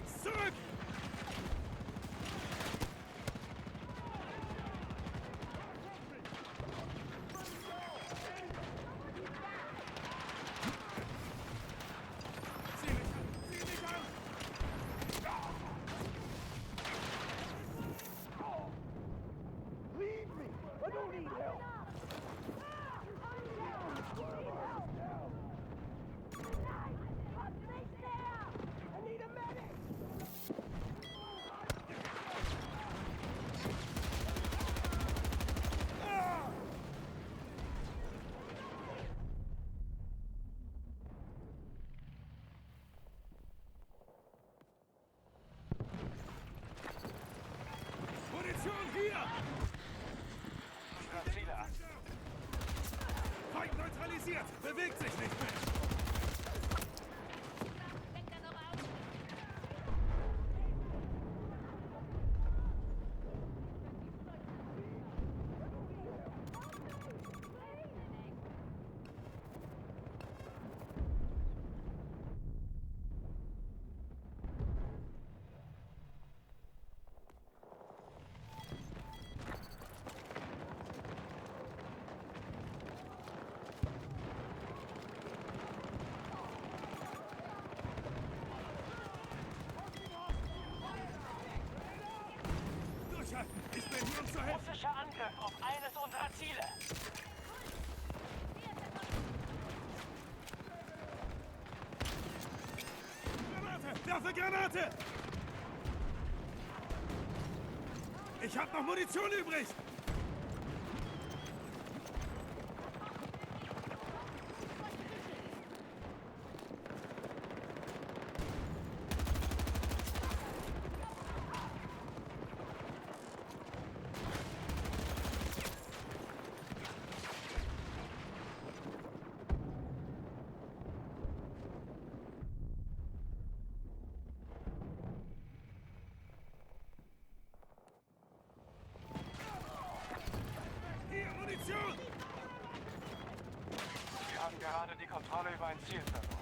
unterwegs! Zurück! Munition hier! Ziele an. Feind neutralisiert! Bewegt sich nicht mehr! Denkt er noch auf? Durchhalten! Ich bin hier, um zu helfen! Russischer Angriff auf eines unserer Ziele. Granate! Werfe Granate! Ich hab noch Munition übrig! Hier, Munition! Wir haben gerade die Kontrolle über ein Ziel verloren.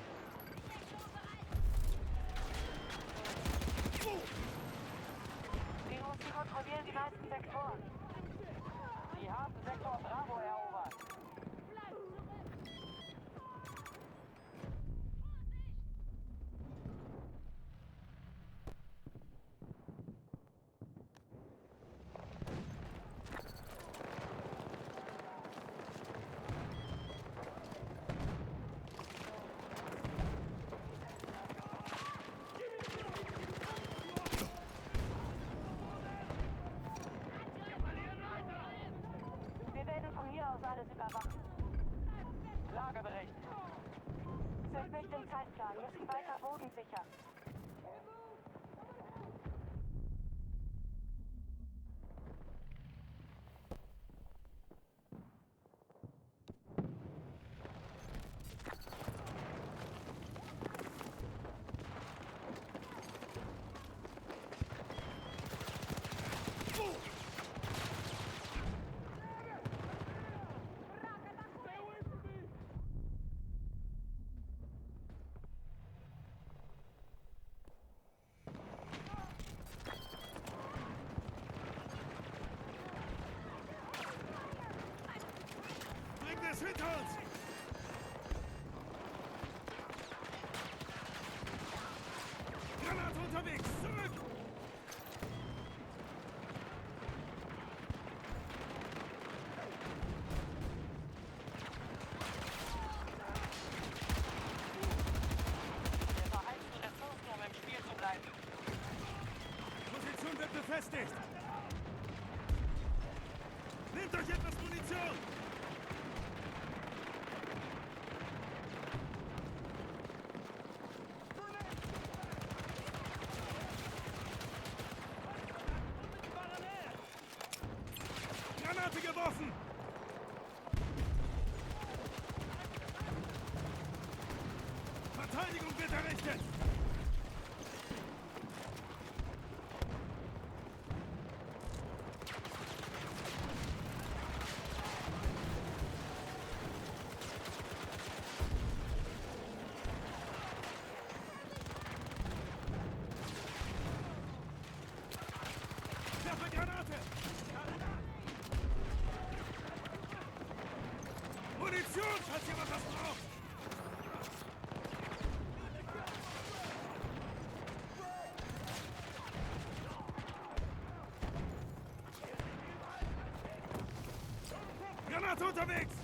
Die Russen kontrollieren die meisten Sektoren. Sie haben Sektor Bravo erobert. Bleib zurück! Wir werden von hier aus alles überwachen. Lagebericht. Sind nicht im Zeitplan, müssen weiter Boden sichern. Bringt es hinter uns! Granate unterwegs! Zurück! Wir verheizen Ressourcen, um im Spiel zu bleiben. Position wird befestigt! Nehmt euch etwas Munition! Granate geworfen! Verteidigung wird errichtet! Granate unterwegs!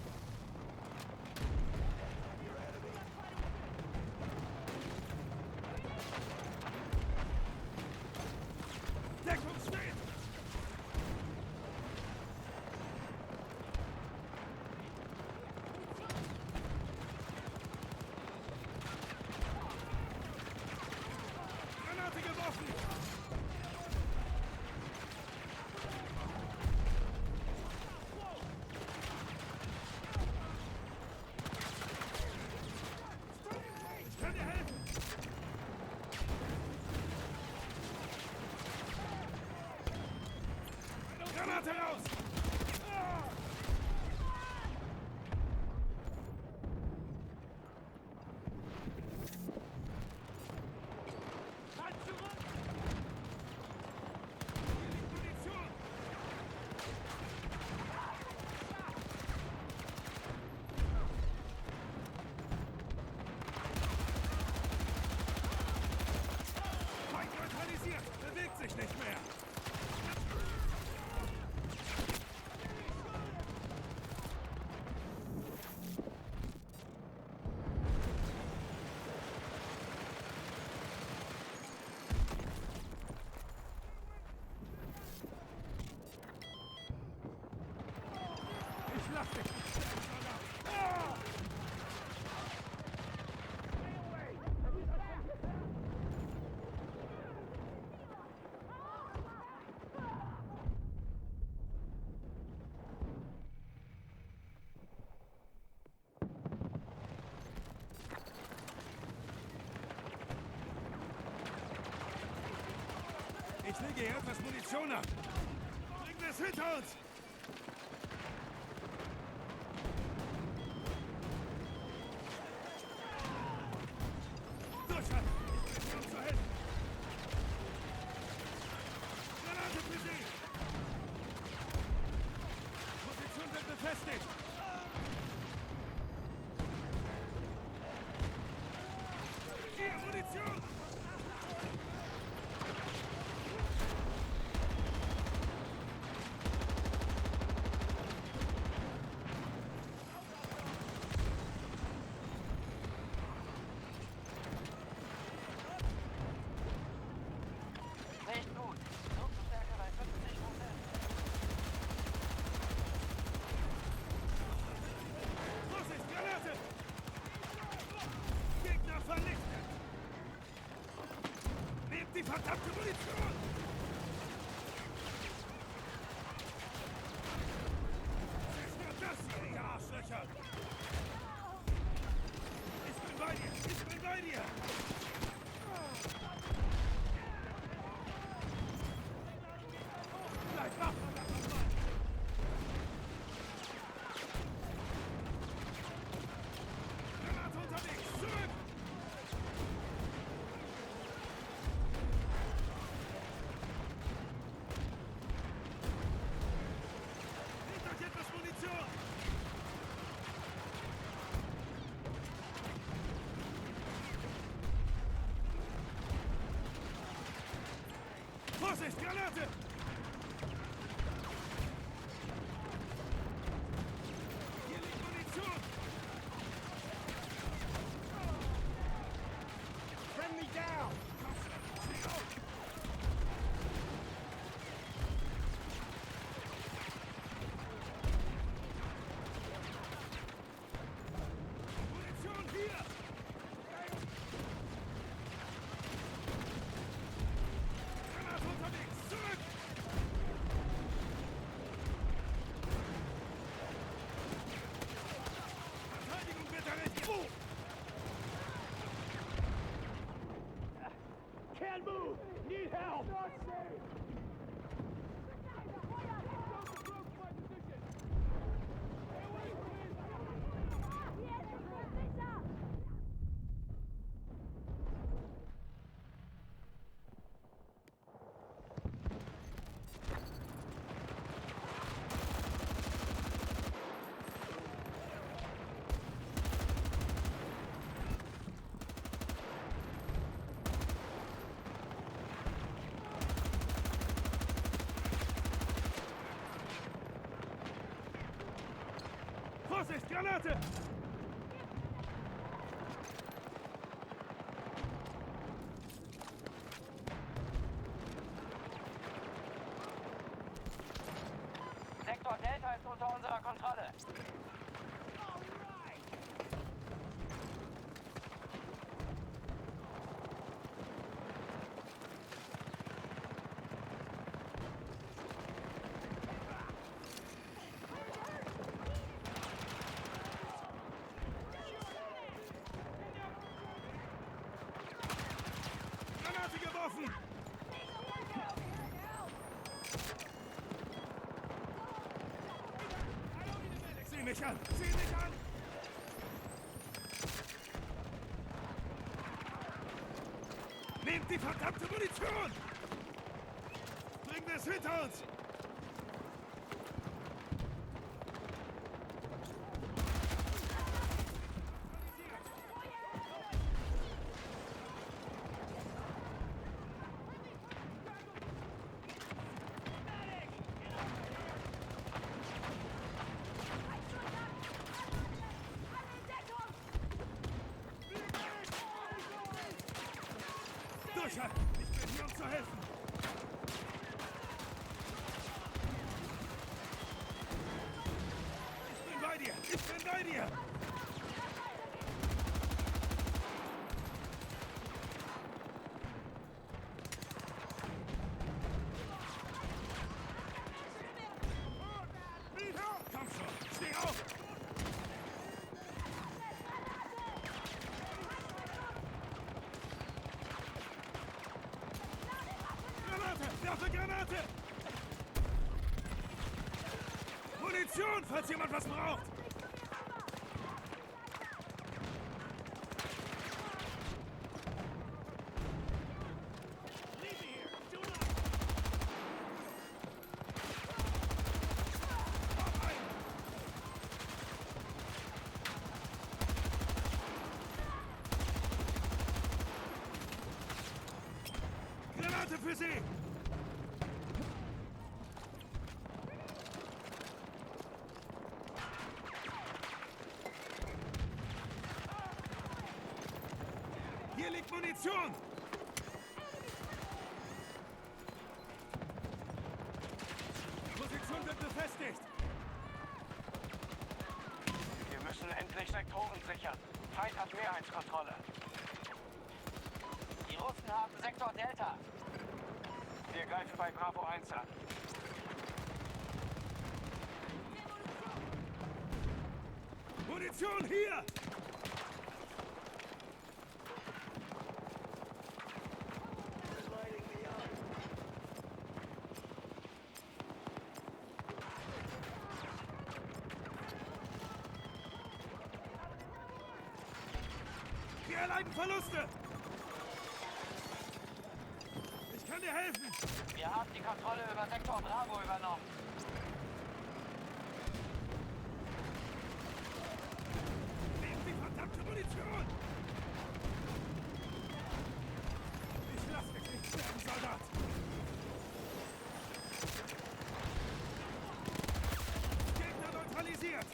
Deckung steht! Granate geworfen! Ich kann dir helfen! Granate raus! Halt zurück! Hier liegt Munition! Feind neutralisiert! Bewegt sich nicht mehr! Ich lass dich nicht sterben, Soldat! Ah! Ich lege hier etwas Munition ab. Bringen wir es hinter uns! Durchhalten! Ich bin hier, um zu helfen! Granate für Sie! Position wird befestigt! Hier, Munition! Nicht gut. Druckstärke bei 50%. Vorsicht, Granate! Gegner vernichtet! Nehmt die verdammte Munition! Zerstört das hier, ihr Arschlöcher! Ich bin bei dir! Ich bin bei dir! Bleib wach, verdammt nochmal! Granate unterwegs! Zurück! Nehmt euch etwas Munition! Vorsicht, Granate! Hier liegt Munition! Friendly down! Steh auf! Munition hier! Granate unterwegs! Zurück! Verteidigung wird errichtet! Oh! Can't move! Need help! Vorsicht, Granate! Sektor Delta ist unter unserer Kontrolle. Granate geworfen! Sieh mich an! Sieh mich an! Nehmt die verdammte Munition! Bringen wir es hinter uns! Durchhalten! Ich bin hier, um zu helfen! Ich bin bei dir! Ich bin bei dir! Komm schon! Steh auf! Granate! Werfe Granate! Munition, falls jemand was braucht! Granate für Sie! Hier liegt Munition! Position wird befestigt! Wir müssen endlich Sektoren sichern. Feind hat Mehrheitskontrolle. Die Russen haben Sektor Delta. Wir greifen bei Bravo 1 an. Munition hier! Wir erleiden Verluste! Ich kann dir helfen! Wir haben die Kontrolle über Sektor Bravo übernommen. Nehmt die verdammte Munition! Ich lass mich nicht sterben, Soldat! Gegner neutralisiert!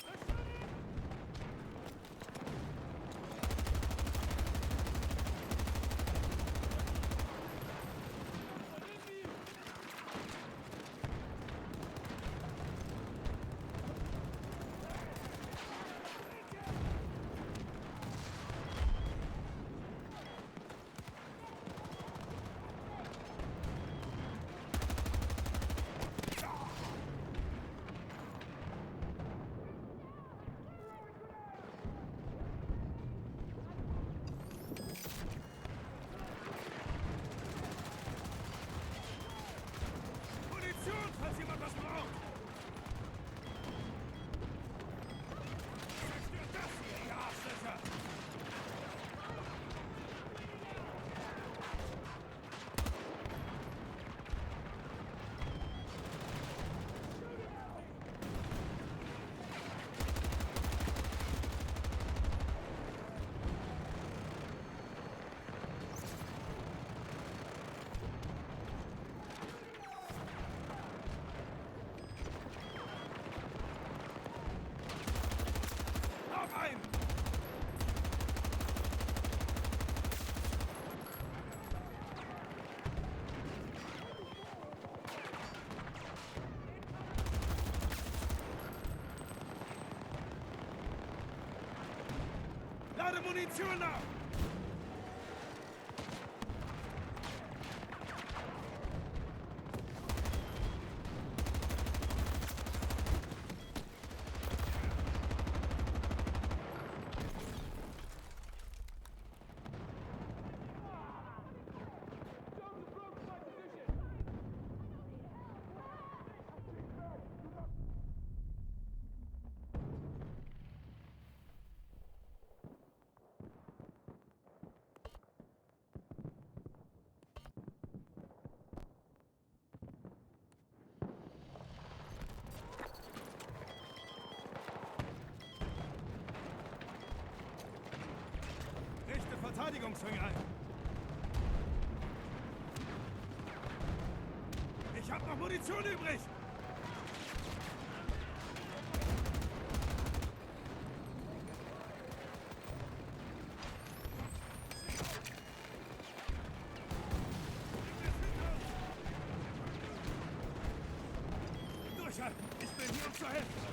lade Munition auf! Richte Verteidigungsring ein. Ich hab noch Munition übrig. Durchhalten! Ich bin hier, um zu helfen!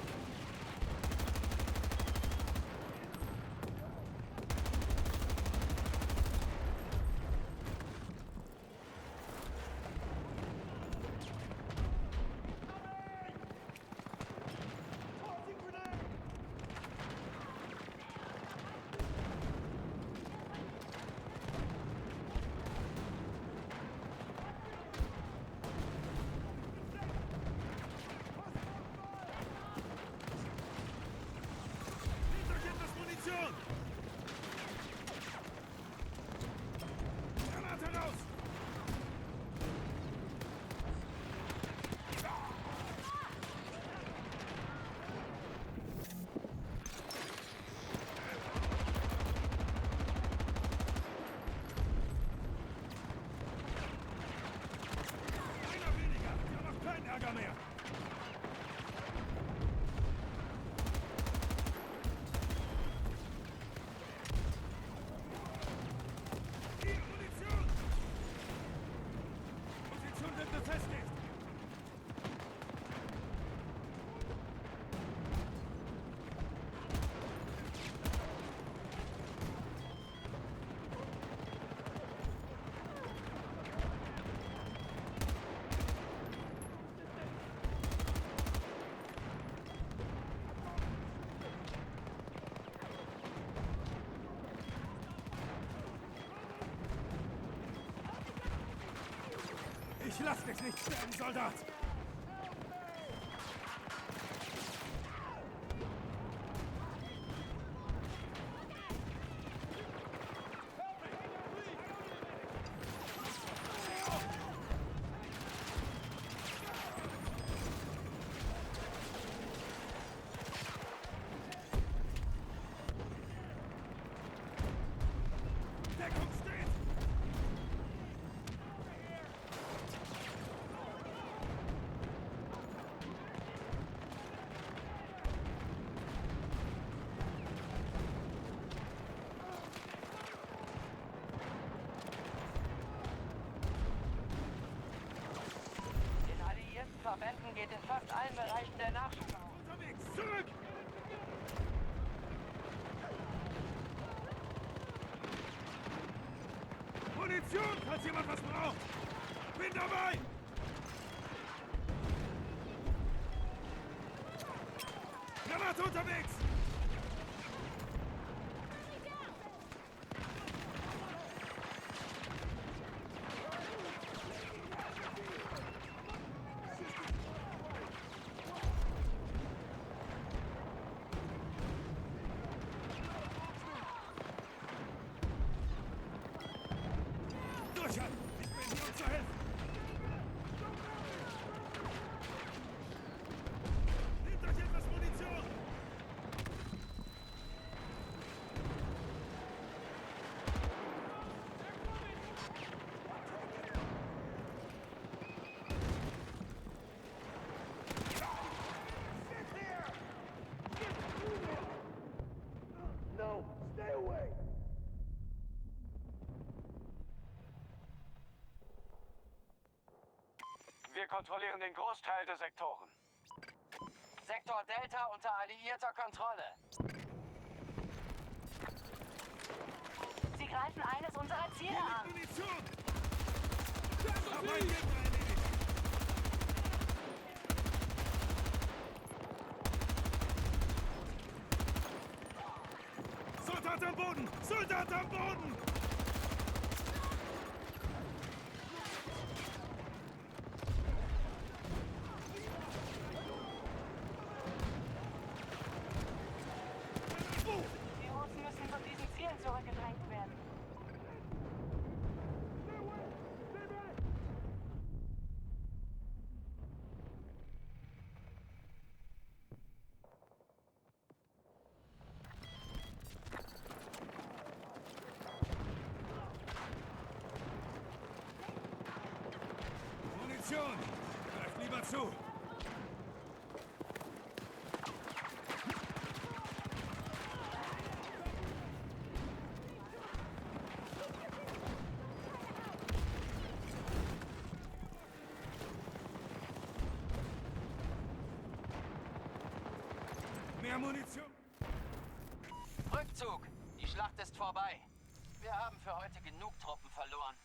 Hinter gibt es Munition! Granate raus! Einer weniger! Wir haben noch keinen Ärger mehr! Hier, Munition! Position wird befestigt! Ich lass dich nicht sterben, Soldat! Deckung steht! Den alliierten Verbänden geht in fast allen Bereichen der Nachschub. Unterwegs! Zurück! Munition, falls jemand was braucht! Bin dabei! Granate unterwegs! Durchhalten! Ich bin hier, um zu helfen! Nehmt euch etwas Munition! No, stay away! Wir kontrollieren den Großteil der Sektoren. Sektor Delta unter alliierter Kontrolle. greifen eines unserer Ziele Hier an. liegt Munition! Hab einen Gegner erledigt! Soldat am Boden! Soldat am Boden! Die Russen müssen von diesen Zielen zurückgedrängt werden. Munition! Greift lieber zu! Mehr Munition! Rückzug! Die Schlacht ist vorbei. Wir haben für heute genug Truppen verloren.